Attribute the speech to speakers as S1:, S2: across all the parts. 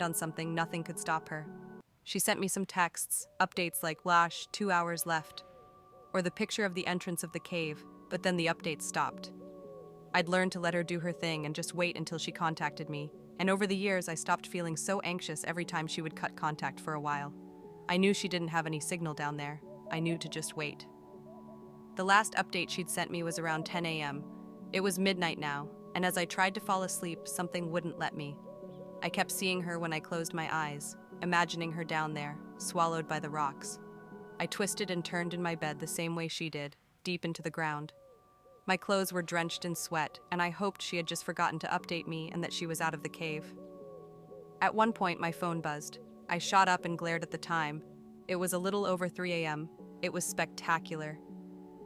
S1: on something, nothing could stop her. She sent me some texts, updates like "Lash, 2 hours left," or the picture of the entrance of the cave, but then the updates stopped. I'd learned to let her do her thing and just wait until she contacted me, and over the years I stopped feeling so anxious every time she would cut contact for a while. I knew she didn't have any signal down there. I knew to just wait. The last update she'd sent me was around 10 a.m. It was midnight now, and as I tried to fall asleep, something wouldn't let me. I kept seeing her when I closed my eyes, imagining her down there, swallowed by the rocks. I twisted and turned in my bed the same way she did, deep into the ground. My clothes were drenched in sweat, and I hoped she had just forgotten to update me and that she was out of the cave. At one point, my phone buzzed. I shot up and glared at the time. It was a little over 3 a.m. It was spectacular.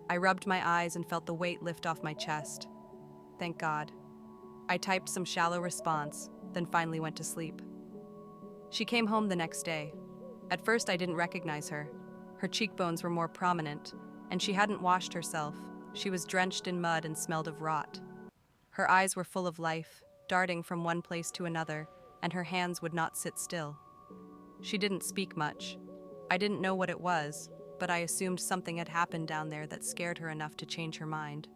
S1: I rubbed my eyes and felt the weight lift off my chest. Thank God. I typed some shallow response, then finally went to sleep. She came home the next day. At first, I didn't recognize her. Her cheekbones were more prominent, and she hadn't washed herself. She was drenched in mud and smelled of rot. Her eyes were full of life, darting from one place to another, and her hands would not sit still. She didn't speak much. I didn't know what it was, but I assumed something had happened down there that scared her enough to change her mind.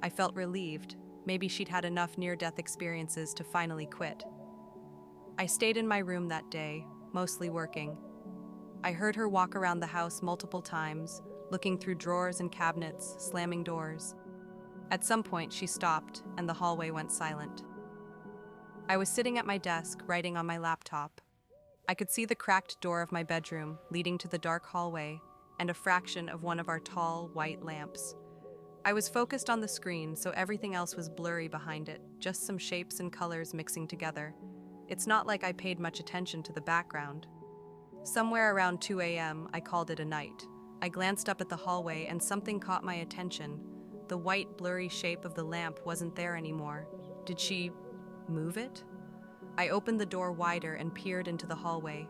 S1: I felt relieved. Maybe she'd had enough near-death experiences to finally quit. I stayed in my room that day, mostly working. I heard her walk around the house multiple times, looking through drawers and cabinets, slamming doors. At some point, she stopped, and the hallway went silent. I was sitting at my desk, writing on my laptop. I could see the cracked door of my bedroom, leading to the dark hallway, and a fraction of one of our tall, white lamps. I was focused on the screen, so everything else was blurry behind it, just some shapes and colors mixing together. It's not like I paid much attention to the background. Somewhere around 2 a.m., I called it a night. I glanced up at the hallway and something caught my attention. The white, blurry shape of the lamp wasn't there anymore. Did she move it? I opened the door wider and peered into the hallway.